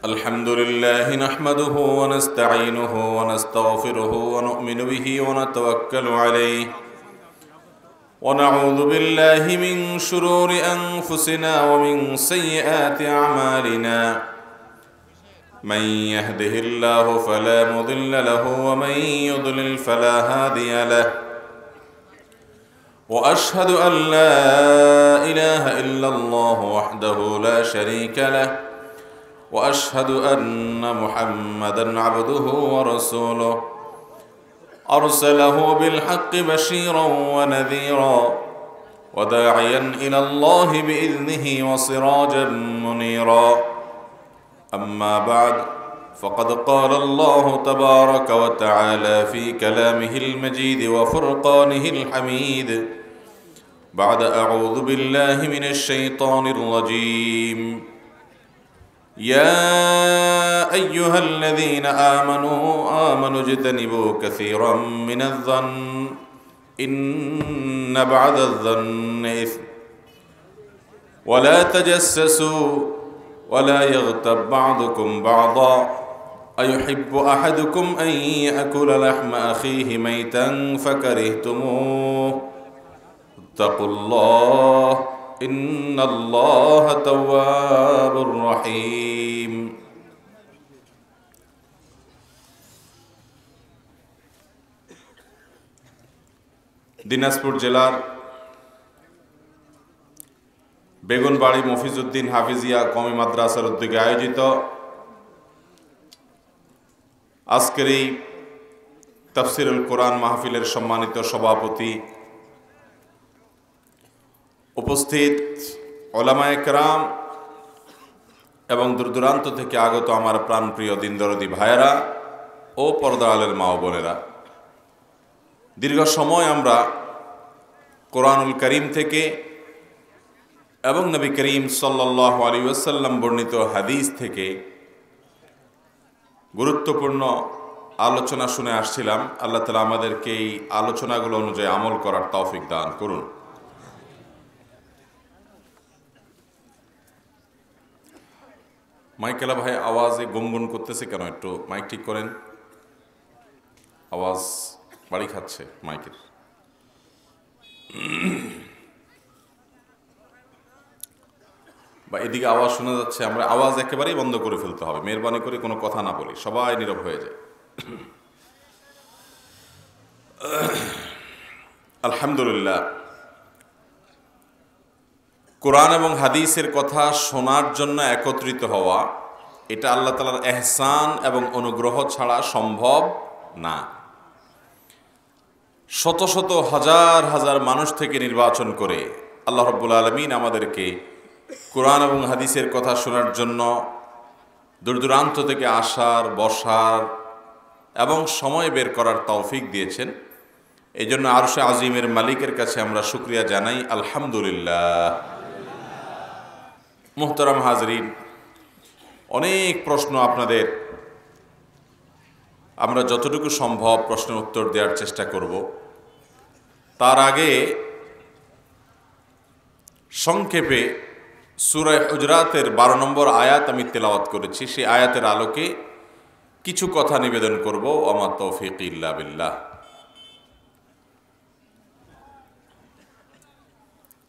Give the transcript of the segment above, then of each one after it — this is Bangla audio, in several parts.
الحمد لله نحمده ونستعينه ونستغفره ونؤمن به ونتوكل عليه ونعوذ بالله من شرور أنفسنا ومن سيئات أعمالنا من يهده الله فلا مضل له ومن يضلل فلا هادي له وأشهد أن لا إله إلا الله وحده لا شريك له وأشهد أن محمدًا عبده ورسوله أرسله بالحق بشيرًا ونذيرًا وداعيًا إلى الله بإذنه وسراجًا منيرًا أما بعد فقد قال الله تبارك وتعالى في كلامه المجيد وفرقانه الحميد بعد أعوذ بالله من الشيطان الرجيم يا أيها الذين آمنوا اجتنبوا كثيرا من الظن إن بعد الظن إثم ولا تجسسوا ولا يغتب بعضكم بعضا أيحب أحدكم أن يأكل لحم أخيه ميتا فكرهتموه اتقوا الله إن الله تواب رحيم দিনাজপুর জেলার বেগুনবাড়ি মফিজউদ্দিন হাফিজিয়া কওমি মাদ্রাসার উদ্যোগে আয়োজিত আজকের এই তাফসিরুল কোরআন মাহফিলের সম্মানিত সভাপতি, উপস্থিত উলামায়ে কেরাম এবং দূরদূরান্ত থেকে আগত আমার প্রাণপ্রিয় দিনদরদি ভাইয়েরা ও পর্দা আলের মা ও বোনেরা, দীর্ঘ সময় আমরা কোরআনুল কারীম থেকে এবং নবী করিম সাল্লাল্লাহু আলাইহি ওয়াসাল্লাম বর্ণিত হাদিস থেকে গুরুত্বপূর্ণ আলোচনা শুনে আসছিলাম। আল্লাহ তাআলা আমাদেরকে এই আলোচনাগুলো অনুযায়ী আমল করার তৌফিক দান করুন। মাইকেলা ভাই আওয়াজে গুনগুন করতেছে কেন? একটু মাইক ঠিক করেন, আওয়াজ বাড়ি খাচ্ছে মাইকের। বা এদিকে আওয়াজ শোনা যাচ্ছে, আমরা আওয়াজ একেবারেই বন্ধ করে ফেলতে হবে, মেহরবানি করে কোনো কথা না বলি, সবাই নীরব হয়ে যায়। আলহামদুলিল্লাহ, কোরআন এবং হাদিসের কথা শোনার জন্য একত্রিত হওয়া, এটা আল্লাহ তাআলার এহসান এবং অনুগ্রহ ছাড়া সম্ভব না। শত শত হাজার হাজার মানুষ থেকে নির্বাচন করে আল্লাহ রাব্বুল আলামিন আমাদেরকে কোরআন এবং হাদিসের কথা শোনার জন্য দূরদূরান্ত থেকে আসার, বসার এবং সময় বের করার তৌফিক দিয়েছেন। এই জন্য আরশে আজিমের মালিকের কাছে আমরা শুকরিয়া জানাই, আলহামদুলিল্লাহ। মুহতারাম হাজরিন, অনেক প্রশ্ন আপনাদের, আমরা যতটুকু সম্ভব প্রশ্নের উত্তর দেওয়ার চেষ্টা করব। তার আগে সংক্ষেপে সূরা হুজরাতের 12 নম্বর আয়াত আমি তেলাওয়াত করেছি, সেই আয়াতের আলোকে কিছু কথা নিবেদন করব। ওমা তৌফিক ইল্লা বিল্লাহ।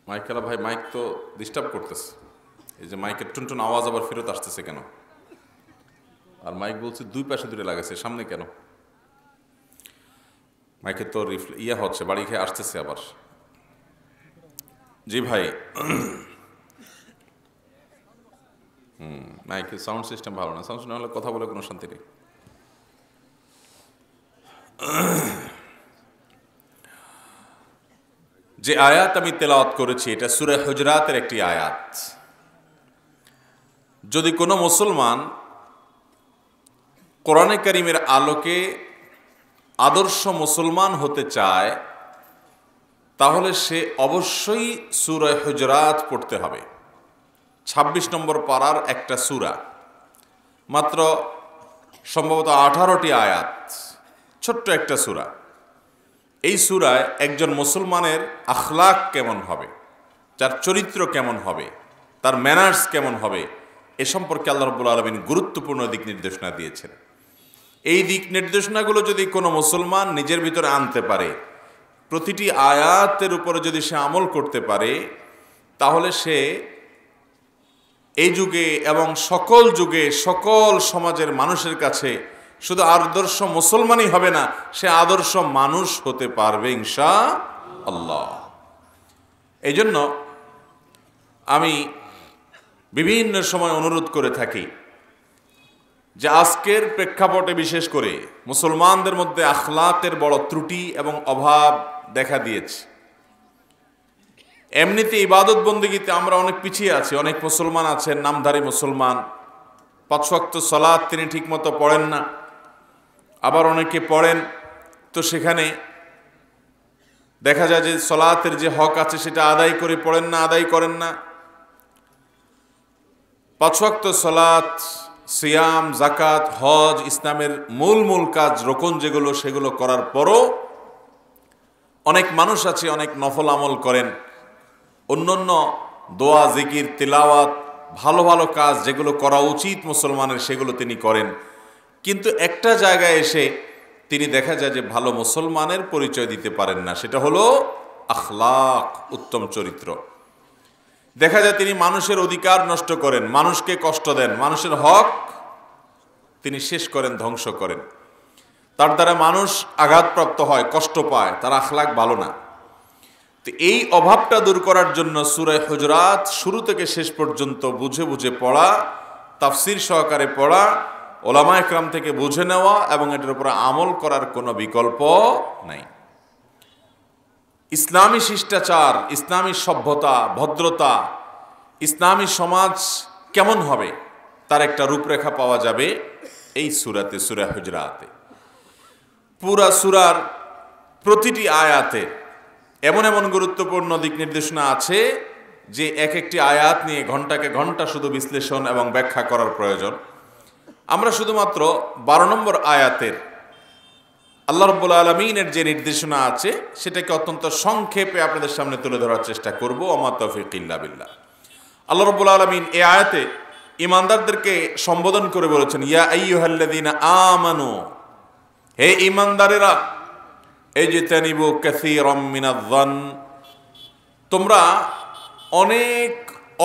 মাইকেলা ভাই, মাইক তো ডিস্টার্ব করতেছে। এই যে মাইকের টুনটুন আওয়াজ আবার ফেরত আসতেছে কেন? আর মাইক বলছে দুই পাশে দূরে লাগাচ্ছে, সামনে কেন? মাইকে তো হচ্ছে, বাড়ি খেয়ে আসতেছে আবার। জি ভাই, মাইকের সাউন্ড সিস্টেম ভালো না, সাউন্ড না হলে কথা বলে কোনো শান্তি নেই। যে আয়াত আমি তেলাওয়াত করেছি এটা সূরা হুজরাতের একটি আয়াত। যদি কোনো মুসলমান কোরআনে কারীমের আলোকে আদর্শ মুসলমান হতে চায়, তাহলে সে অবশ্যই সূরা হুজরাত পড়তে হবে। 26 নম্বর পারার একটা সূরা, মাত্র সম্ভবত 18টি আয়াত, ছোট্ট একটা সূরা। এই সূরায় একজন মুসলমানের আখলাক কেমন হবে, তার চরিত্র কেমন হবে, তার ম্যানার্স কেমন হবে, এ সম্পর্কে আল্লাহ রাব্বুল আলামিন গুরুত্বপূর্ণ দিক নির্দেশনা দিয়েছেন। এই দিক নির্দেশনাগুলো যদি কোনো মুসলমান নিজের ভিতরে আনতে পারে, প্রতিটি আয়াতের উপরে যদি সে আমল করতে পারে, তাহলে সে এই যুগে এবং সকল যুগে সকল সমাজের মানুষের কাছে শুধু আদর্শ মুসলমানই হবে না, সে আদর্শ মানুষ হতে পারবে ইনশাআল্লাহ। এই জন্য আমি বিভিন্ন সময় অনুরোধ করে থাকি যে আজকের প্রেক্ষাপটে বিশেষ করে মুসলমানদের মধ্যে আখলাকের বড় ত্রুটি এবং অভাব দেখা দিয়েছে। এমনিতে ইবাদত বন্দেগীতে আমরা অনেক পিছিয়ে আছি। অনেক মুসলমান আছেন, নামধারী মুসলমান, 5 ওয়াক্ত সালাত তিনি ঠিকমতো পড়েন না, আবার অনেকে পড়েন তো সেখানে দেখা যায় যে সালাতের যে হক আছে সেটা আদায় করে পড়েন না, আদায় করেন না। 5 ওয়াক্ত সালাত, সিয়াম, যাকাত, হজ, ইসলামের মূল কাজ রোকন যেগুলো, সেগুলো করার পরও অনেক মানুষ আছে অনেক নফল আমল করেন, অন্যান্য দোয়া, জিকির, তিলাওয়াত, ভালো ভালো কাজ যেগুলো করা উচিত মুসলমানের সেগুলো তিনি করেন। কিন্তু একটা জায়গায় এসে তিনি দেখা যায় যে ভালো মুসলমানের পরিচয় দিতে পারেন না, সেটা হলো আখলাক, উত্তম চরিত্র। দেখা যায় তিনি মানুষের অধিকার নষ্ট করেন, মানুষকে কষ্ট দেন, মানুষের হক তিনি শেষ করেন, ধ্বংস করেন। তার দ্বারা মানুষ আঘাতপ্রাপ্ত হয়, কষ্ট পায়, তার আখলাক ভালো না। তো এই অভাবটা দূর করার জন্য সূরা হুজুরাত শুরু থেকে শেষ পর্যন্ত বুঝে বুঝে পড়া, তাফসীর সহকারে পড়া, ওলামা একরাম থেকে বুঝে নেওয়া এবং এটার উপর আমল করার কোনো বিকল্প নাই। ইসলামী শিষ্টাচার, ইসলামী সভ্যতা, ভদ্রতা, ইসলামী সমাজ কেমন হবে তার একটা রূপরেখা পাওয়া যাবে এই সূরাতে, সূরা হুজুরাতে। পুরা সূরার প্রতিটি আয়াতে এমন এমন গুরুত্বপূর্ণ দিক নির্দেশনা আছে যে এক একটি আয়াত নিয়ে ঘন্টাকে ঘন্টা শুধু বিশ্লেষণ এবং ব্যাখ্যা করার প্রয়োজন। আমরা শুধুমাত্র 12 নম্বর আয়াতের আল্লাহ রাব্বুল আলামিনের যে নির্দেশনা আছে সেটাকে অত্যন্ত সংক্ষেপে আপনাদের সামনে তুলে ধরার চেষ্টা করব। ওমা তৌফিক ইল্লা বিল্লাহ। আল্লাহ রাব্বুল আলামিন এই আয়াতে ঈমানদারদেরকে সম্বোধন করে বলেছেন, ইয়া আইয়ুহাল্লাযীনা আমানু, হে ঈমানদারেরা, ইজতানিবু কাসীরাম মিনায-যন, তোমরা অনেক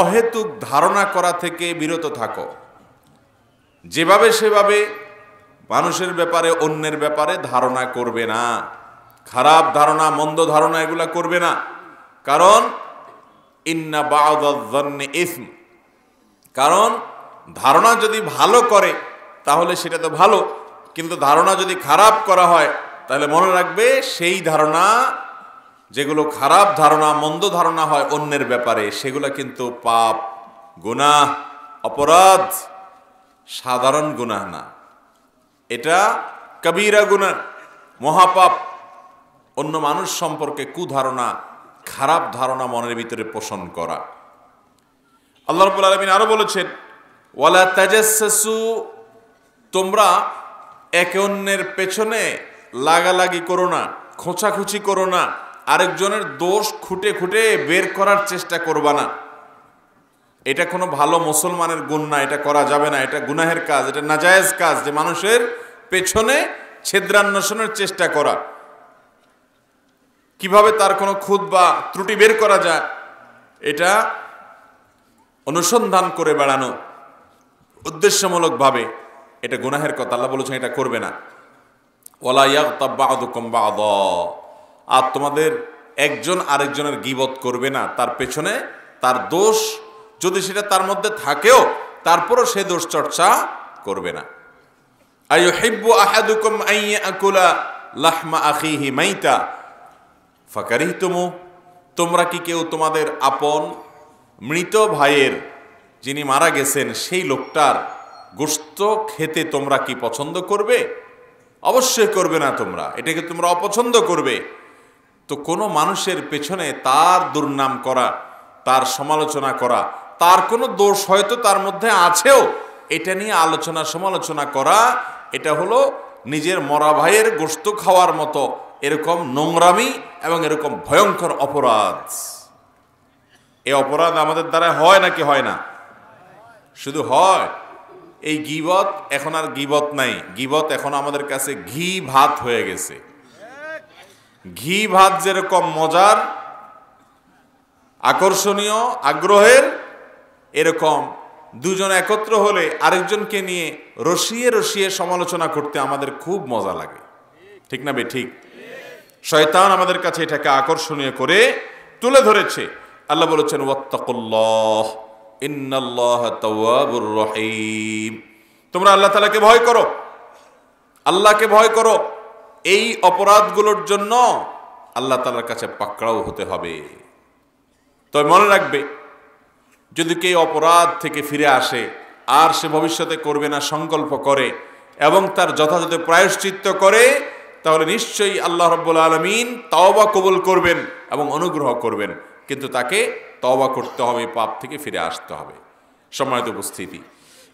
অহেতুক ধারণা করা থেকে বিরত থাকো। যেভাবে সেভাবে মানুষের ব্যাপারে, অন্যের ব্যাপারে ধারণা করবে না, খারাপ ধারণা, মন্দ ধারণা এগুলা করবে না। কারণ ইন্না বা'দায-যন্নি ইসম, কারণ ধারণা যদি ভালো করে তাহলে সেটা তো ভালো, কিন্তু ধারণা যদি খারাপ করা হয় তাহলে মনে রাখবে সেই ধারণা, যেগুলো খারাপ ধারণা, মন্দ ধারণা হয় অন্যের ব্যাপারে, সেগুলো কিন্তু পাপ, গুনাহ, অপরাধ, সাধারণ গুনাহ না, এটা কবিরা গুনাহ, মহাপাপ। অন্য মানুষ সম্পর্কে কুধারণা, খারাপ ধারণা মনের ভিতরে পোষণ করা। আল্লাহ রাব্বুল আলামিন আরো বলেছেন, ওয়ালা তাজাসসু, তোমরা একে অন্যের পেছনে লাগালাগি করো না, খোঁচাখুচি করো না, আরেকজনের দোষ খুঁটে খুঁটে বের করার চেষ্টা করবা না। এটা কোনো ভালো মুসলমানের গুণ না, এটা করা যাবে না, এটা গুনাহের কাজ, এটা নাজায়েজ কাজ, যে মানুষের পেছনে ছিদ্রান্বেষণের চেষ্টা করা, কিভাবে তার কোনো খুঁত বা ত্রুটি বের করা যায় এটা অনুসন্ধান করে বেড়ানো উদ্দেশ্যমূলকভাবে, এটা গুনাহের কথা। আল্লাহ বলেছেন এটা করবে না। ওয়ালা ইয়াগতাব বা'দুকুম বা'দা, আর তোমাদের একজন আরেকজনের গীবত করবে না, তার পেছনে তার দোষ যদি সেটা তার মধ্যে থাকেও তারপরও সে দোষ চর্চা করবে না। আইয়ুহিব্বু আহাদুকুম আন ইয়াকুলা লাহমা আখিহি মাইতা ফাকারিহতুমু, তোমরা কি কেউ তোমাদের আপন মৃত ভাইয়ের, যিনি মারা গেছেন, সেই লোকটার গোশত খেতে তোমরা কি পছন্দ করবে? অবশ্যই করবে না, তোমরা এটাকে তোমরা অপছন্দ করবে। তো কোনো মানুষের পেছনে তার দুর্নাম করা, তার সমালোচনা করা, তার কোনো দোষ হয়তো তার মধ্যে আছেও, এটা নিয়ে আলোচনা সমালোচনা করা, এটা হলো নিজের মরা ভাইয়ের গোশত খাওয়ার মতো এরকম নোংরামি এবং এরকম ভয়ঙ্কর অপরাধ। এই অপরাধ আমাদের দ্বারা হয় নাকি হয় না? শুধু হয়, এই গীবত এখন আর গীবত নাই, গীবত এখন আমাদের কাছে ঘি ভাত হয়ে গেছে। ঘি ভাত যেরকম মজার, আকর্ষণীয়, আগ্রহের, এরকম দুজন একত্র হলে আরেকজনকে নিয়ে রসিয়ে রসিয়ে সমালোচনা করতে আমাদের খুব মজা লাগে, ঠিক না বে ঠিক? শয়তান আমাদের কাছে এটাকে আকর্ষণীয় করে তুলে ধরেছে। আল্লাহ বলেছেন ওয়াত্তাকুল্লাহ ইন্নাল্লাহা তাওয়াবুর রহিম, তোমরা আল্লাহ তাআলাকে ভয় করো, আল্লাহকে ভয় করো। এই অপরাধগুলোর জন্য আল্লাহ তাআলার কাছে পাকড়াও হতে হবে। তবে মনে রাখবে, যদি কেউ অপরাধ থেকে ফিরে আসে আর সে ভবিষ্যতে করবে না সংকল্প করে এবং তার যথাযথ প্রায়শ্চিত্ত করে, তাহলে নিশ্চয়ই আল্লাহ রাব্বুল আলামিন তওবা কবুল করবেন এবং অনুগ্রহ করবেন। কিন্তু তাকে তওবা করতে হবে, পাপ থেকে ফিরে আসতে হবে। সম্মানিত উপস্থিতি,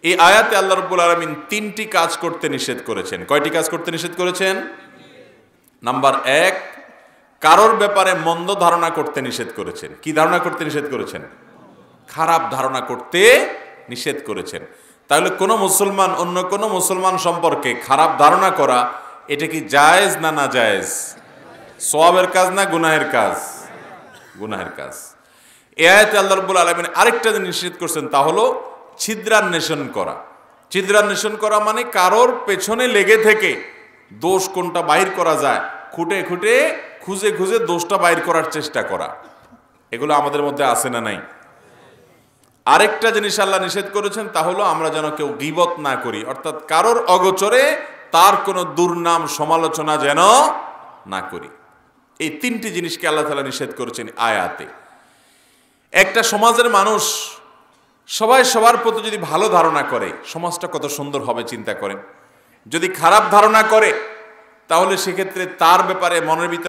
এই আয়াতে আল্লাহ রাব্বুল আলামিন 3টি কাজ করতে নিষেধ করেছেন। কয়টি কাজ করতে নিষেধ করেছেন? নাম্বার 1, কারোর ব্যাপারে মন্দ ধারণা করতে নিষেধ করেছেন। কি ধারণা করতে নিষেধ করেছেন? খারাপ ধারণা করতে নিষেধ করেছেন। তাহলে কোনো মুসলমান অন্য কোনো মুসলমান সম্পর্কে খারাপ ধারণা করা, এটা কি জায়েজ না না জায়েজ? সওয়াবের কাজ না গুনাহের কাজ? গুনাহের কাজ। এই আয়াতে আল্লাহ রাব্বুল আলামিন আরেকটা জিনিস নিষেধ করছেন, তা হলো ছিদ্রান্বেষণ করা। ছিদ্রান্বেষণ করা মানে কারোর পেছনে লেগে থেকে দোষ কোনটা বাইর করা যায়, খুঁটে খুঁটে খুঁজে খুঁজে দোষটা বাইর করার চেষ্টা করা। এগুলো আমাদের মধ্যে আছে না নাই? আরেকটা জিনিস আল্লাহ নিষেধ করেছেন, তা হলো আমরা যেন কেউ গীবত না করি, অর্থাৎ কারোর অগোচরে তার কোনো দুর্নাম সমালোচনা যেন না করি। এই 3টি জিনিসকে আল্লাহ তাআলা নিষেধ করেছেন আয়াতে। একটা সমাজের মানুষ সবাই সবার প্রতি যদি ভালো ধারণা করে, সমাজটা কত সুন্দর হবে চিন্তা করেন। যদি খারাপ ধারণা করে, তাহলে সেক্ষেত্রে তার ব্যাপারে মনের ভিতরে